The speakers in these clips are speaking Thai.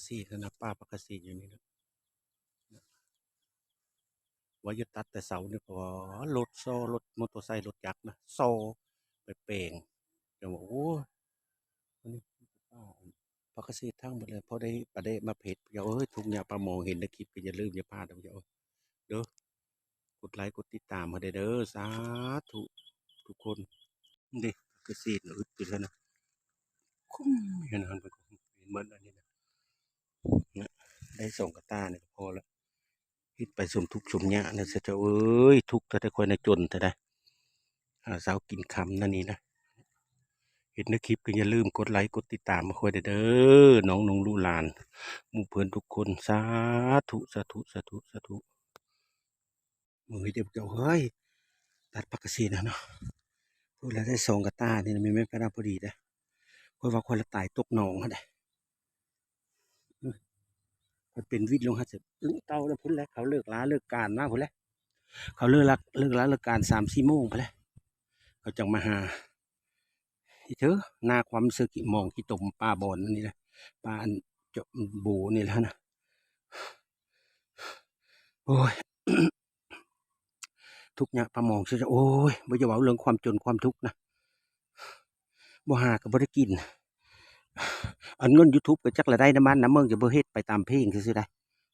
ซีนะป้าพักซีอยู่นี่นะว่าจะตัดแต่เสาเนี่ยเพราะว่ารถโซ่รถมอเตอร์ไซค์รถจักรนะโซ่ไปเป่งเดี๋ยวบอกโอ้ยอันนี้ป้าพักซีทั้งหมดเลยพอได้ประเดะมาเพจเดี๋ยวเอ้ยทุกอย่างปลาหมอเห็นในคลิปก็อย่าลืมอย่าพลาดเดี๋ยวเด้อกดไลค์กดติดตามมาเด้อสาธุทุกคนนี่พักซีนะอึดไปแล้วนะคุ้มเห็นหันไปเห็นเหมือนอันนี้นะได้ส่งกระตาเนี่ยพอแล้ว คิดไปสมทุกข์สมยะนะเสยเจ้าเอ้ยทุกข์แต่ได้คอยในจนแต่ได้หาสาวกินคำนั่นนี่นะเห็นในคลิปก็อย่าลืมกดไลค์กดติดตามมาคอยเด้อน้องนงลูกหลานหมู่เพื่อนทุกคนสาธุสาธุสาธุสาธุมือเดียวเจ้าเฮ้ยตัดปักกระสีนะเนาะพูดแล้วได้สองกระตานี่นะไม่กระดาพอดีนะเพราะว่าคนละตายตกหนองฮะเด้มันเป็นวิทย์ลงฮะเสร็จลุงเตาแล้วพุ่นแล้วเขาเลิกล้าเลิกการมากพุ่นแล้วเขาเลิกล้าเลิกการ3-4 โมงไปแล้วเขาจังมาหา ที่เธอหน้าความเสือกิมองกี่ตุ่มปลาบอนนี่แหละปลาอันจบบูนี่แหละนะโอ้ยทุกเนี่ยปลามองเสียโอ้ยบ่จะว่าเรื่องความจนความทุกข์นะบ่หาก็บ่ได้กินอันเงิน YouTube ก็จักละได้น้ำมันน้ำเมืองจะบ่เฮ็ดไปตามเพลงซื่อๆได้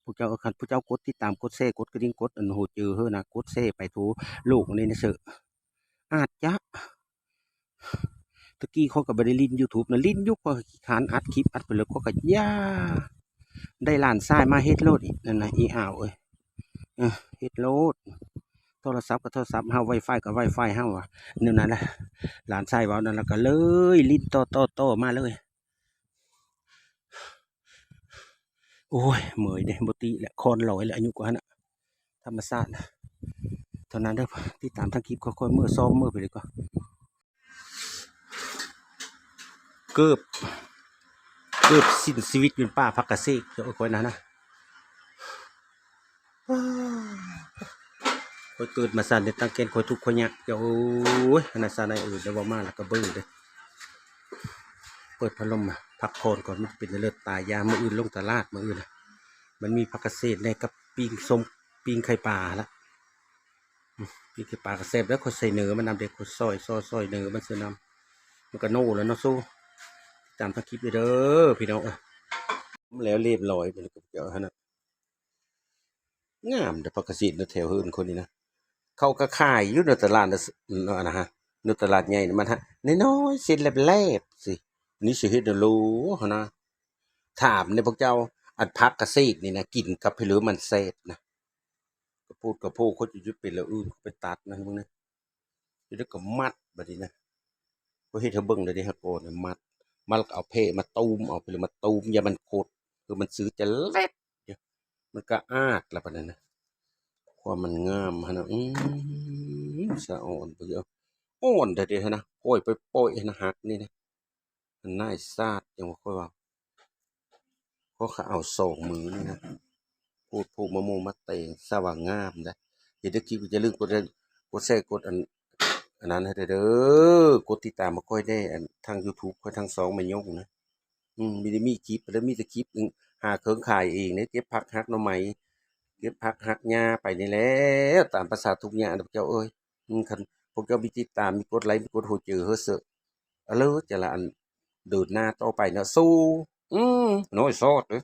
พวกเจ้าคันพวกเจ้ากดติดตามกดแชร์กดกระดิ่งกดอันโหเจอเฮ้อนะกดแชร์ไปทูโลกนี่นะเสืออาจจะตะกี้เขาก็บ่ได้ลิ้น YouTube นะลิ้นยุคก็ขี้คร้านอัดคลิปอัดไปแล้วก็ย่าได้หลานชายมาเฮ็ดโลดอีกนั่นน่ะอีอ้าวเอ้ยเฮ็ดโลดโทรศัพท์กับโทรศัพท์เฮา Wi-Fi กับ Wi-Fi เฮาว่ะนั่นน่ะแหละหลานชายเว้านั่นแล้วก็เลยลิ้นต่อมาเลยโอ้ยเมื่อยเด้บ่ติแหละคอนลอยแล้วอายุกว่านั้นน่ะธรรมชาติเท่านั้นเด้อติดตามทางคลิปค่อยๆมื้อ2มื้อไปเลยก็เกือบสิ้นชีวิตเป็นป้าพักเกษตรเจ้าค่อยนั้นนะค่อยเกิดมาสั่นได้ตั้งเกณฑ์ค่อยทุกข์ค่อยยากเจ้าโอ้ยขนาดสั่นในอื่นได้เว้ามาแล้วก็เบิ่งเด้อเปิดพัดลมอะพักผ่อนก่อนมันเป็นเลือดตายยามมื้ออื่นลงตลาดมื้ออื่นน่ะมันมีผักเกษตรในกับปิ้งส้มปิ้งไข่ปลาละปิ้งไข่ปลาก็แซ่บแล้วค่อยใส่เนื้อมันนำเด็กค่อยซอยเนื้อมันเสือนำมันก็โน่แล้วเนาะสู้ตามทางคลิปเด้อพี่น้องแล้วเรียบร้อยไปแล้วกับเจ้าหั่นน่ะงามแต่ผักเกษตรในแถวเฮือนคนนี้นะเขาก็ขายอยู่ในตลาดนะฮะในตลาดใหญ่มันฮะน้อยๆเส้นแลบๆสินี่สิเฮ็ดให้รู้หั่นนะถามในพวกเจ้าอันผักเกษตรนี่นะกินกับไผเหลือมันแซ่บนะก็พูดกับพวกเขาจะยึดเป็นแล้วไปตัดนะมึงนะจะได้ก็มัดบัดนี้นะก็เฮ็ดให้เบิ่งได้เด้ฮะโกนมัดแล้วก็เอาเพมาตูมเอาไปเลยมาตูมอย่ามันโคตรคือมันซื้อจะเล็บมันก็อากแล้วบัดนั้นนะความมันงามหั่นน่ะสะอ่อนเบิ่งเอาอ่อนแท้ๆหั่นนะโอ้ยไปโปะหั่นนะหักนี่นะมันน่ายซาดจังว่าค่อยว่าเขาก็เอา2มือนี่นะพูดมะม่วงมะเตงสว่างงามเด้อเฮ็ดได้คลิปก็อย่าลืมกดแชร์กดอันนั้นให้ได้เด้อกดติดตามมาค่อยได้อันทาง YouTube ค่อยทั้ง2แม่ยกนะไม่ได้มีคลิปแล้วมีแต่คลิปหาเครื่องข่ายเองเนี่ยเก็บผักหักหน่อไม้เก็บผักหักหญ้าไปนี่แหล้วตามภาษาทุกอย่างดอกเจ้าเอ้ยคันพวกเจ้ามีติดตามมีกดไลค์มีกดหัวใจเฮ้อเสอะเอาเลยจะละอันเดินหน้าต่อไปเนาะสู้น้อยซอดเด้อ